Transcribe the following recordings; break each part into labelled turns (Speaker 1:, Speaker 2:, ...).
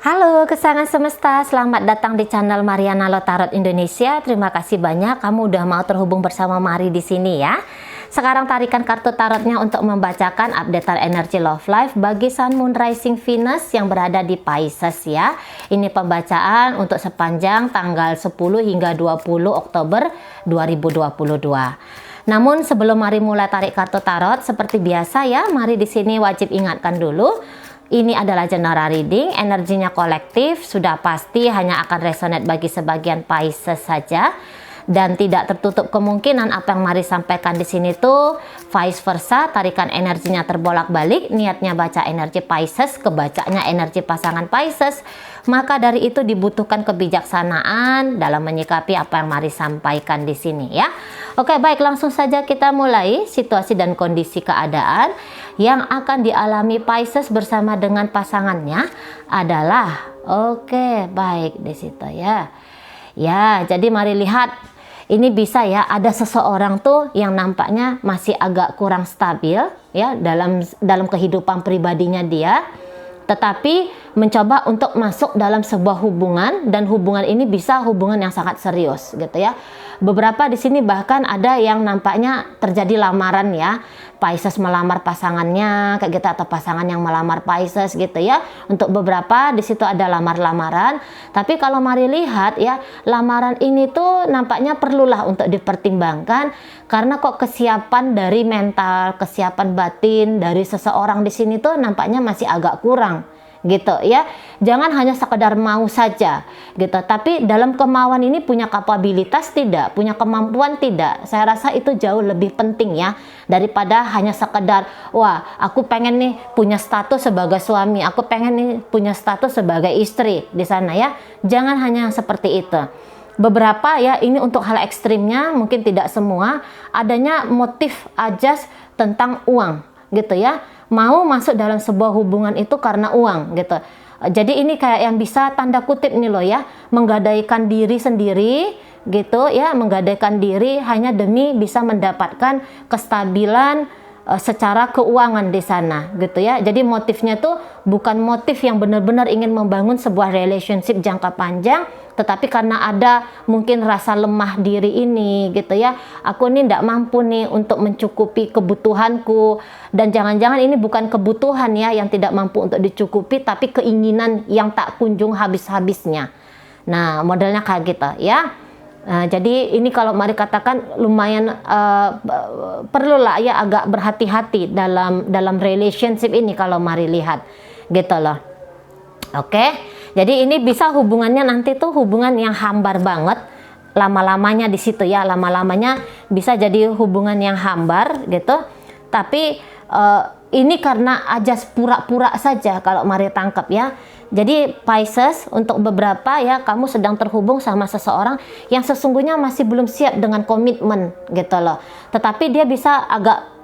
Speaker 1: Halo kesayangan semesta, selamat datang di channel Mariana Lo Tarot Indonesia. Terima kasih banyak kamu udah mau terhubung bersama Mari di sini ya. Sekarang tarikan kartu tarotnya untuk membacakan updatean energi love life bagi Sun, Moon, Rising, Venus yang berada di Pisces ya. Ini pembacaan untuk sepanjang tanggal 10 hingga 20 Oktober 2022. Namun sebelum Mari mulai tarik kartu tarot, seperti biasa ya, Mari di sini wajib ingatkan dulu. Ini adalah general reading, energinya kolektif, sudah pasti hanya akan resonate bagi sebagian Pisces saja. Dan tidak tertutup kemungkinan apa yang Mari sampaikan di sini tuh vice versa, tarikan energinya terbolak-balik, niatnya baca energi Pisces, kebacanya energi pasangan Pisces. Maka dari itu dibutuhkan kebijaksanaan dalam menyikapi apa yang Mari sampaikan di sini ya. Oke, baik, langsung saja kita mulai situasi dan kondisi keadaan yang akan dialami Pisces bersama dengan pasangannya adalah baik di situ ya. Ya, jadi mari lihat. Ini bisa ya, ada seseorang tuh yang nampaknya masih agak kurang stabil ya dalam kehidupan pribadinya dia, tetapi mencoba untuk masuk dalam sebuah hubungan, dan hubungan ini bisa hubungan yang sangat serius gitu ya. Beberapa di sini bahkan ada yang nampaknya terjadi lamaran ya. Pisces melamar pasangannya kayak gitu, atau pasangan yang melamar Pisces gitu ya. Untuk beberapa di situ ada lamar-lamaran. Tapi kalau Mari lihat ya, lamaran ini tuh nampaknya perlulah untuk dipertimbangkan, karena kok kesiapan dari mental, kesiapan batin dari seseorang di sini tuh nampaknya masih agak kurang gitu ya. Jangan hanya sekedar mau saja gitu, tapi dalam kemauan ini punya kapabilitas tidak, punya kemampuan tidak. Saya rasa itu jauh lebih penting ya, daripada hanya sekedar wah aku pengen nih punya status sebagai suami, aku pengen nih punya status sebagai istri di sana ya. Jangan hanya seperti itu. Beberapa ya, ini untuk hal ekstrimnya, mungkin tidak semua, adanya motif ajas tentang uang gitu ya. Mau masuk dalam sebuah hubungan itu karena uang gitu. Jadi ini kayak yang bisa tanda kutip nih loh ya, menggadaikan diri sendiri gitu ya, menggadaikan diri hanya demi bisa mendapatkan kestabilan secara keuangan di sana gitu ya. Jadi motifnya tuh bukan motif yang benar-benar ingin membangun sebuah relationship jangka panjang, tetapi karena ada mungkin rasa lemah diri ini gitu ya, aku ini tidak mampu nih untuk mencukupi kebutuhanku. Dan jangan-jangan ini bukan kebutuhan ya yang tidak mampu untuk dicukupi, tapi keinginan yang tak kunjung habis-habisnya. Nah, modelnya kayak gitu ya. Jadi ini kalau Mari katakan lumayan perlulah ya agak berhati-hati dalam relationship ini kalau Mari lihat gitu loh. Oke, jadi ini bisa hubungannya nanti tuh hubungan yang hambar banget lama-lamanya di situ ya, lama-lamanya bisa jadi hubungan yang hambar gitu. Tapi ini karena ajas pura-pura saja kalau Mari tangkap ya. Jadi Pisces, untuk beberapa ya, kamu sedang terhubung sama seseorang yang sesungguhnya masih belum siap dengan komitmen gitu loh. Tetapi dia bisa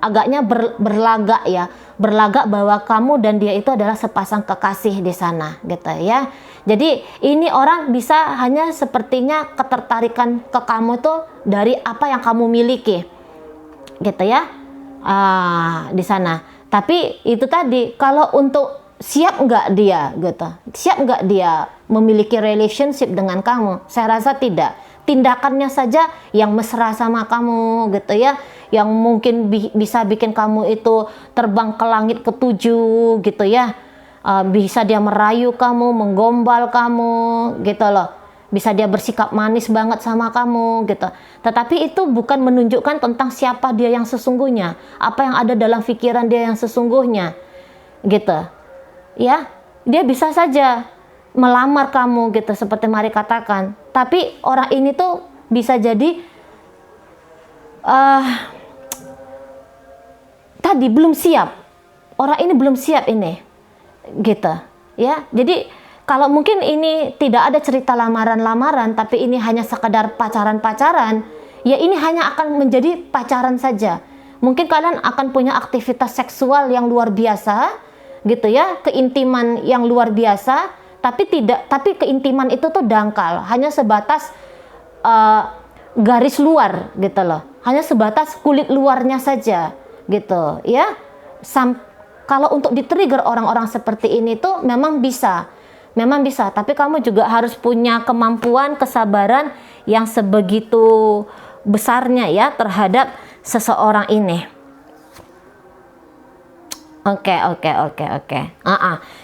Speaker 1: agaknya berlagak ya, berlagak bahwa kamu dan dia itu adalah sepasang kekasih di sana gitu ya. Jadi ini orang bisa hanya sepertinya ketertarikan ke kamu tuh dari apa yang kamu miliki gitu ya, di sana. Tapi itu tadi, kalau untuk siap nggak dia gitu, siap nggak dia memiliki relationship dengan kamu, saya rasa tidak. Tindakannya saja yang mesra sama kamu gitu ya, yang mungkin bisa bikin kamu itu terbang ke langit ketujuh gitu ya. Bisa dia merayu kamu, menggombal kamu gitu loh. Bisa dia bersikap manis banget sama kamu gitu. Tetapi itu bukan menunjukkan tentang siapa dia yang sesungguhnya, apa yang ada dalam pikiran dia yang sesungguhnya gitu ya. Dia bisa saja melamar kamu gitu seperti Mari katakan, tapi orang ini tuh bisa jadi tadi belum siap. Orang ini belum siap ini gitu ya. Jadi kalau mungkin ini tidak ada cerita lamaran-lamaran, tapi ini hanya sekedar pacaran-pacaran, ya ini hanya akan menjadi pacaran saja. Mungkin kalian akan punya aktivitas seksual yang luar biasa gitu ya, keintiman yang luar biasa, tapi keintiman itu tuh dangkal, hanya sebatas garis luar gitu loh, hanya sebatas kulit luarnya saja gitu ya. Kalau untuk di-trigger orang-orang seperti ini tuh memang bisa, memang bisa, tapi kamu juga harus punya kemampuan, kesabaran yang sebegitu besarnya ya terhadap seseorang ini. Oke.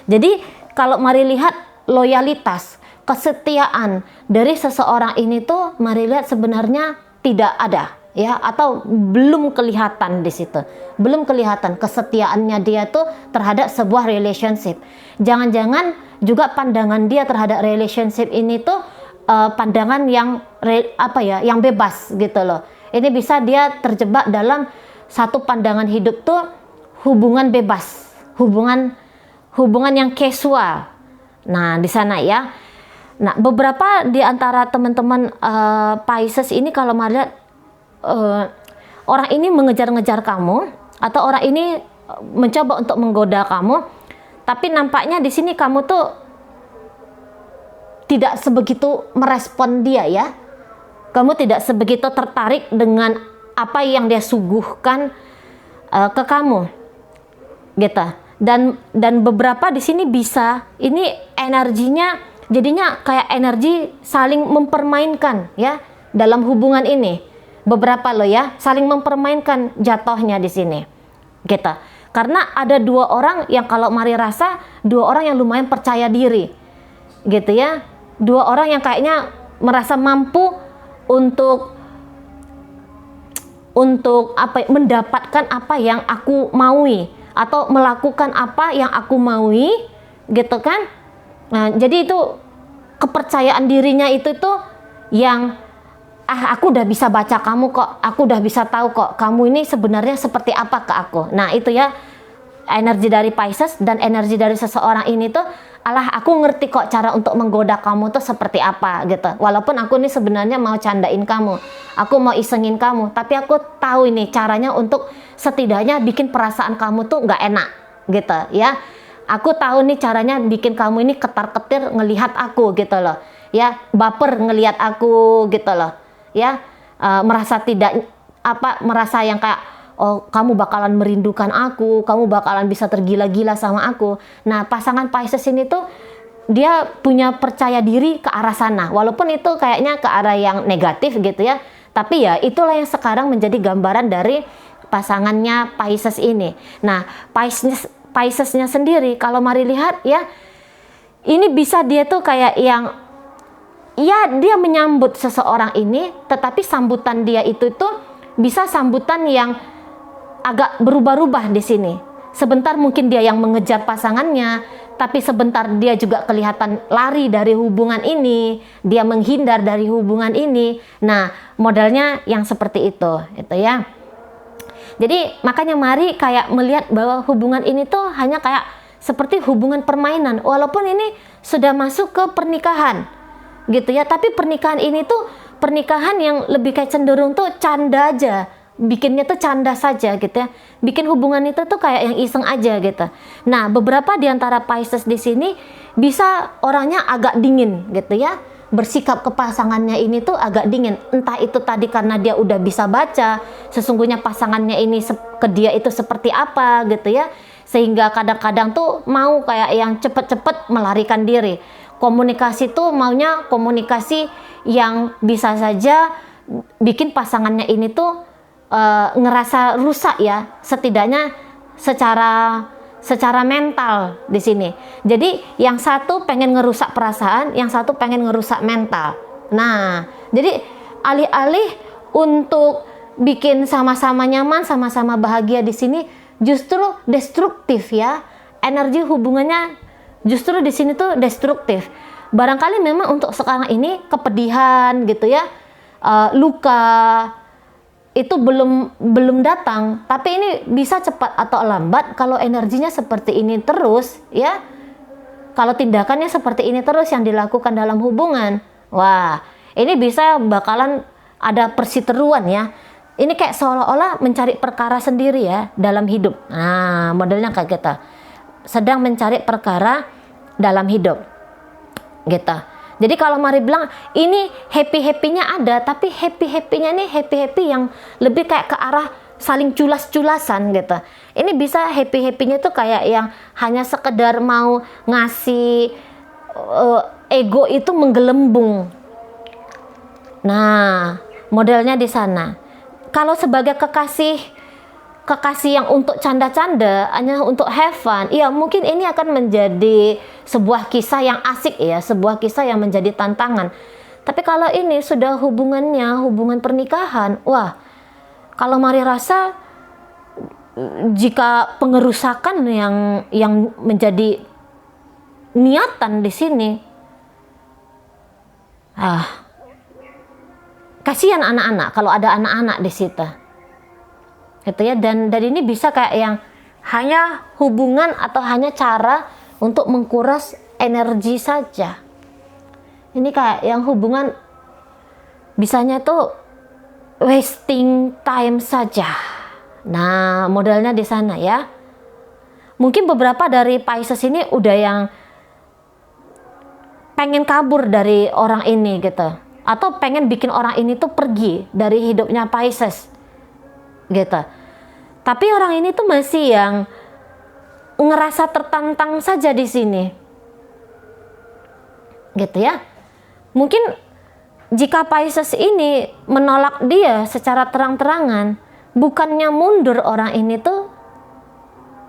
Speaker 1: Jadi kalau mari lihat loyalitas, kesetiaan dari seseorang ini tuh mari lihat sebenarnya tidak ada ya, atau belum kelihatan di situ. Belum kelihatan kesetiaannya dia tuh terhadap sebuah relationship. Jangan-jangan juga pandangan dia terhadap relationship ini tuh pandangan yang yang bebas gitu loh. Ini bisa dia terjebak dalam satu pandangan hidup tuh hubungan bebas, hubungan yang casual. Nah, di sana ya. Nah, beberapa di antara teman-teman Pisces ini kalau melihat orang ini mengejar-ngejar kamu atau orang ini mencoba untuk menggoda kamu, tapi nampaknya di sini kamu tuh tidak sebegitu merespon dia ya. Kamu tidak sebegitu tertarik dengan apa yang dia suguhkan ke kamu. Gitu. Dan beberapa di sini bisa ini energinya jadinya kayak energi saling mempermainkan ya dalam hubungan ini. Beberapa loh ya, saling mempermainkan jatuhnya di sini. Gitu. Karena ada dua orang yang kalau mari rasa dua orang yang lumayan percaya diri. Gitu ya. Dua orang yang kayaknya merasa mampu untuk mendapatkan apa yang aku maui atau melakukan apa yang aku maui, gitu kan. Nah, jadi itu kepercayaan dirinya itu tuh yang aku udah bisa baca kamu kok, aku udah bisa tahu kok kamu ini sebenarnya seperti apa ke aku. Nah, itu ya energi dari Pisces dan energi dari seseorang ini tuh aku ngerti kok cara untuk menggoda kamu tuh seperti apa gitu. Walaupun aku ini sebenarnya mau candain kamu, aku mau isengin kamu, tapi aku tahu ini caranya untuk setidaknya bikin perasaan kamu tuh nggak enak gitu ya. Aku tahu nih caranya bikin kamu ini ketar-ketir ngelihat aku gitu loh ya, baper ngelihat aku gitu loh ya, merasa merasa yang kayak oh kamu bakalan merindukan aku, kamu bakalan bisa tergila-gila sama aku. Nah, pasangan Pisces ini tuh dia punya percaya diri ke arah sana, walaupun itu kayaknya ke arah yang negatif gitu ya, tapi ya itulah yang sekarang menjadi gambaran dari pasangannya Pisces ini. Nah, Piscesnya sendiri kalau mari lihat ya, ini bisa dia tuh kayak yang ya dia menyambut seseorang ini, tetapi sambutan dia itu tuh bisa sambutan yang agak berubah-ubah di sini. Sebentar mungkin dia yang mengejar pasangannya, tapi sebentar dia juga kelihatan lari dari hubungan ini, dia menghindar dari hubungan ini. Nah, modelnya yang seperti itu ya. Jadi makanya mari kayak melihat bahwa hubungan ini tuh hanya kayak seperti hubungan permainan, walaupun ini sudah masuk ke pernikahan, gitu ya. Tapi pernikahan ini tuh pernikahan yang lebih kayak cenderung tuh canda aja. Bikinnya tuh canda saja gitu ya, bikin hubungan itu tuh kayak yang iseng aja gitu. Nah, beberapa di antara Pisces di sini bisa orangnya agak dingin gitu ya, bersikap ke pasangannya ini tuh agak dingin. Entah itu tadi karena dia udah bisa baca sesungguhnya pasangannya ini ke dia itu seperti apa gitu ya, sehingga kadang-kadang tuh mau kayak yang cepet-cepet melarikan diri. Komunikasi tuh maunya komunikasi yang bisa saja bikin pasangannya ini tuh ngerasa rusak ya, setidaknya secara mental di sini. Jadi yang satu pengen ngerusak perasaan, yang satu pengen ngerusak mental. Nah, jadi alih-alih untuk bikin sama-sama nyaman, sama-sama bahagia di sini justru destruktif ya. Energi hubungannya justru di sini tuh destruktif. Barangkali memang untuk sekarang ini kepedihan gitu ya, luka itu belum datang, tapi ini bisa cepat atau lambat kalau energinya seperti ini terus ya. Kalau tindakannya seperti ini terus yang dilakukan dalam hubungan, wah ini bisa bakalan ada persiteruan ya. Ini kayak seolah-olah mencari perkara sendiri ya dalam hidup. Nah, modelnya kayak kita sedang mencari perkara dalam hidup gitu. Jadi kalau mari bilang ini happy-happynya ada, tapi happy-happynya ini happy-happy yang lebih kayak ke arah saling culas-culasan gitu. Ini bisa happy-happynya tuh kayak yang hanya sekedar mau ngasih ego itu menggelembung. Nah, modelnya di sana. Kalau sebagai kekasih yang untuk canda-canda, hanya untuk have fun, ya mungkin ini akan menjadi sebuah kisah yang asik ya, sebuah kisah yang menjadi tantangan. Tapi kalau ini sudah hubungan pernikahan, wah, kalau Mari rasa jika pengerusakan yang menjadi niatan di sini, kasihan anak-anak kalau ada anak-anak di situ. Gitu ya, dan ini bisa kayak yang hanya hubungan atau hanya cara untuk mengkuras energi saja. Ini kayak yang hubungan bisanya tuh wasting time saja. Nah, modelnya di sana ya. Mungkin beberapa dari Pisces ini udah yang pengen kabur dari orang ini gitu, atau pengen bikin orang ini tuh pergi dari hidupnya Pisces gitu. Tapi orang ini tuh masih yang ngerasa tertantang saja di sini, gitu ya. Mungkin jika Pisces ini menolak dia secara terang-terangan, bukannya mundur orang ini tuh,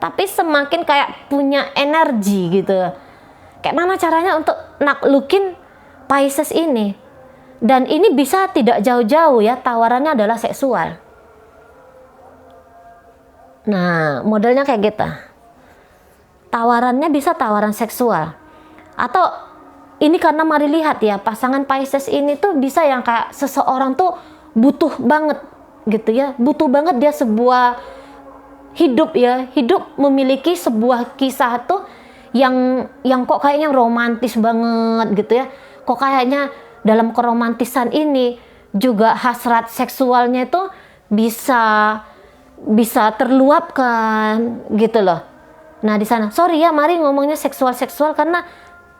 Speaker 1: tapi semakin kayak punya energi gitu. Kayak mana caranya untuk naklukin Pisces ini? Dan ini bisa tidak jauh-jauh ya, tawarannya adalah seksual. Nah, modelnya kayak gitu. Tawarannya bisa tawaran seksual. Atau ini karena Mari lihat ya, pasangan Pisces ini tuh bisa yang kayak seseorang tuh butuh banget gitu ya. Butuh banget dia sebuah hidup ya. Hidup memiliki sebuah kisah tuh yang kok kayaknya romantis banget gitu ya. Kok kayaknya dalam keromantisan ini juga hasrat seksualnya itu bisa terluapkan gitu loh. Nah di sana, sorry ya Mari ngomongnya seksual karena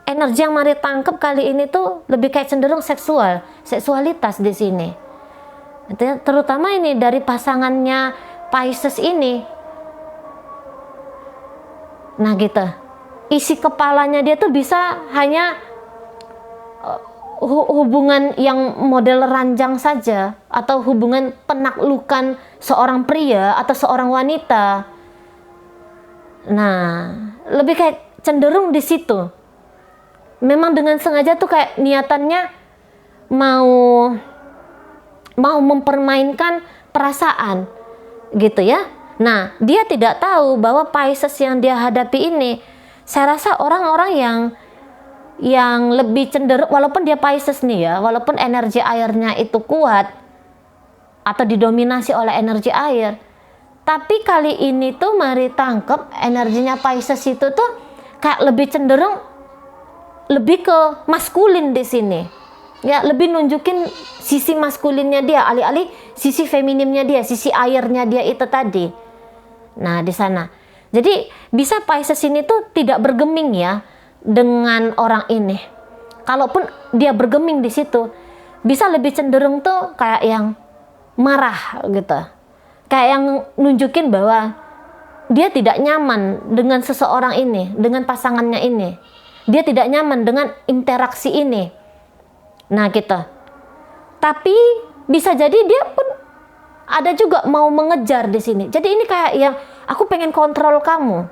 Speaker 1: energi yang Mari tangkap kali ini tuh lebih kayak cenderung seksualitas di sini. Terutama ini dari pasangannya Pisces ini. Nah gitu, isi kepalanya dia tuh bisa hanya hubungan yang model ranjang saja, atau hubungan penaklukan seorang pria atau seorang wanita. Nah, lebih kayak cenderung di situ. Memang dengan sengaja tuh kayak niatannya mau mempermainkan perasaan gitu ya. Nah, dia tidak tahu bahwa Pisces yang dia hadapi ini, saya rasa orang-orang yang lebih cenderung, walaupun dia Pisces nih ya, walaupun energi airnya itu kuat atau didominasi oleh energi air, tapi kali ini tuh Mari tangkep energinya Pisces itu tuh kayak lebih cenderung lebih ke maskulin di sini ya, lebih nunjukin sisi maskulinnya dia, alih-alih sisi feminimnya dia, sisi airnya dia itu tadi. Nah di sana, jadi bisa Pisces ini tuh tidak bergeming ya dengan orang ini. Kalaupun dia bergeming di situ, bisa lebih cenderung tuh kayak yang marah gitu, kayak yang nunjukin bahwa dia tidak nyaman dengan seseorang ini, dengan pasangannya ini. Dia tidak nyaman dengan interaksi ini. Nah gitu. Tapi bisa jadi dia pun ada juga mau mengejar di sini. Jadi ini kayak yang aku pengen kontrol kamu.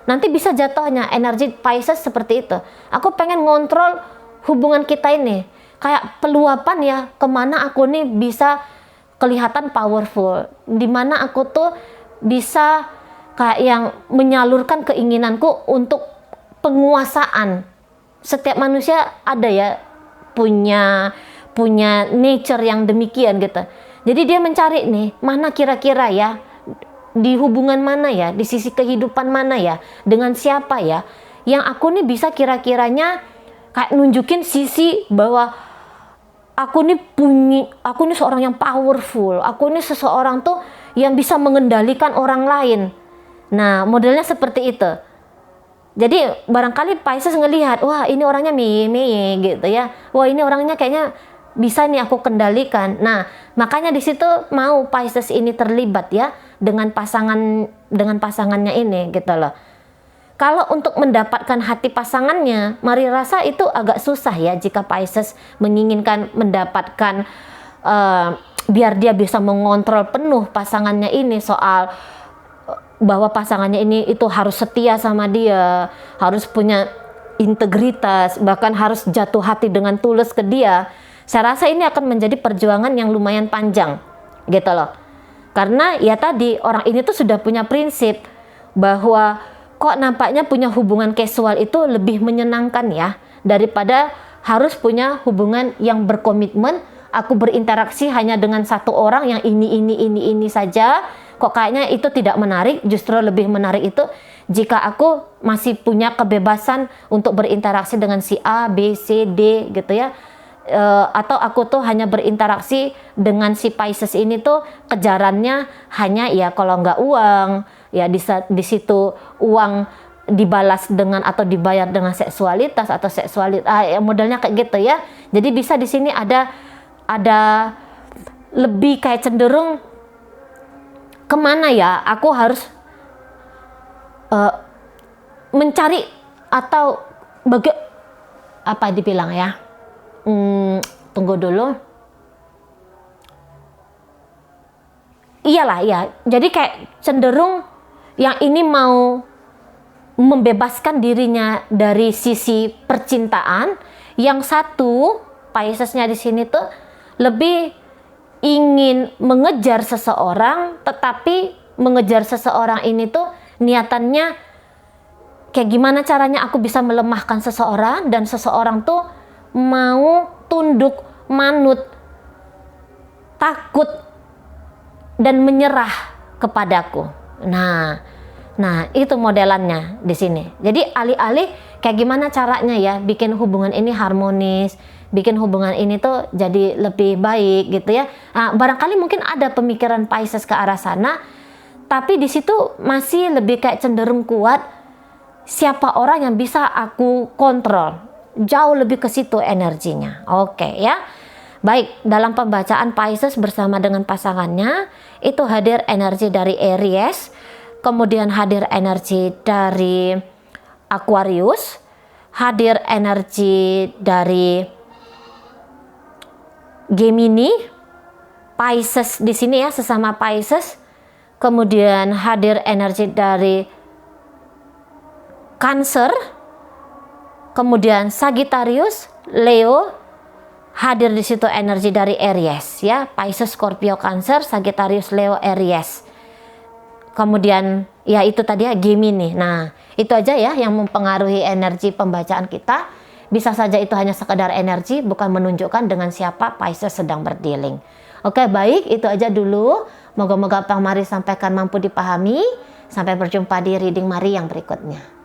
Speaker 1: Nanti bisa jatuhnya energi Pisces seperti itu. Aku pengen ngontrol hubungan kita ini. Kayak peluapan ya, kemana aku nih bisa kelihatan powerful. Dimana aku tuh bisa kayak yang menyalurkan keinginanku untuk penguasaan. Setiap manusia ada ya, punya nature yang demikian gitu. Jadi dia mencari nih, mana kira-kira ya, di hubungan mana ya, di sisi kehidupan mana ya, dengan siapa ya, yang aku nih bisa kira-kiranya kayak nunjukin sisi bahwa aku nih seorang yang powerful, aku nih seseorang tuh yang bisa mengendalikan orang lain. Nah modelnya seperti itu. Jadi barangkali Pisces ngelihat, wah ini orangnya mie gitu ya, wah ini orangnya kayaknya bisa nih aku kendalikan. Nah makanya di situ mau Pisces ini terlibat ya dengan pasangannya ini gitu loh. Kalau untuk mendapatkan hati pasangannya, Mari rasa itu agak susah ya jika Pisces menginginkan mendapatkan biar dia bisa mengontrol penuh pasangannya ini, soal bahwa pasangannya ini itu harus setia sama dia, harus punya integritas, bahkan harus jatuh hati dengan tulus ke dia. Saya rasa ini akan menjadi perjuangan yang lumayan panjang gitu loh. Karena ya tadi orang ini tuh sudah punya prinsip bahwa kok nampaknya punya hubungan casual itu lebih menyenangkan ya daripada harus punya hubungan yang berkomitmen. Aku berinteraksi hanya dengan satu orang yang ini saja, kok kayaknya itu tidak menarik. Justru lebih menarik itu jika aku masih punya kebebasan untuk berinteraksi dengan si A, B, C, D gitu ya. Atau aku tuh hanya berinteraksi dengan si Pisces ini tuh kejarannya hanya ya kalau nggak uang ya, di situ uang dibalas dengan atau dibayar dengan seksualitas atau ya modelnya kayak gitu ya. Jadi bisa di sini ada lebih kayak cenderung kemana ya aku harus mencari atau apa dibilang ya, tunggu dulu. Iyalah ya, jadi kayak cenderung yang ini mau membebaskan dirinya dari sisi percintaan, yang satu Piscesnya di sini tuh lebih ingin mengejar seseorang, tetapi mengejar seseorang ini tuh niatannya kayak gimana caranya aku bisa melemahkan seseorang dan seseorang tuh mau tunduk, manut, takut dan menyerah kepadaku. Nah, itu modelannya di sini. Jadi alih-alih kayak gimana caranya ya bikin hubungan ini harmonis, bikin hubungan ini tuh jadi lebih baik gitu ya. Nah, barangkali mungkin ada pemikiran Pisces ke arah sana, tapi di situ masih lebih kayak cenderung kuat siapa orang yang bisa aku kontrol. Jauh lebih ke situ energinya. Oke ya. Baik, dalam pembacaan Pisces bersama dengan pasangannya itu hadir energi dari Aries, kemudian hadir energi dari Aquarius, hadir energi dari Gemini, Pisces di sini ya, sesama Pisces, kemudian hadir energi dari Cancer, kemudian Sagittarius, Leo, hadir di situ energi dari Aries ya, Pisces, Scorpio, Cancer, Sagittarius, Leo, Aries. Kemudian ya itu tadi ya Gemini. Nah, itu aja ya yang mempengaruhi energi pembacaan kita. Bisa saja itu hanya sekedar energi, bukan menunjukkan dengan siapa Pisces sedang berdealing. Oke, baik, itu aja dulu. Moga-moga apa yang Mari sampaikan mampu dipahami. Sampai berjumpa di reading Mari yang berikutnya.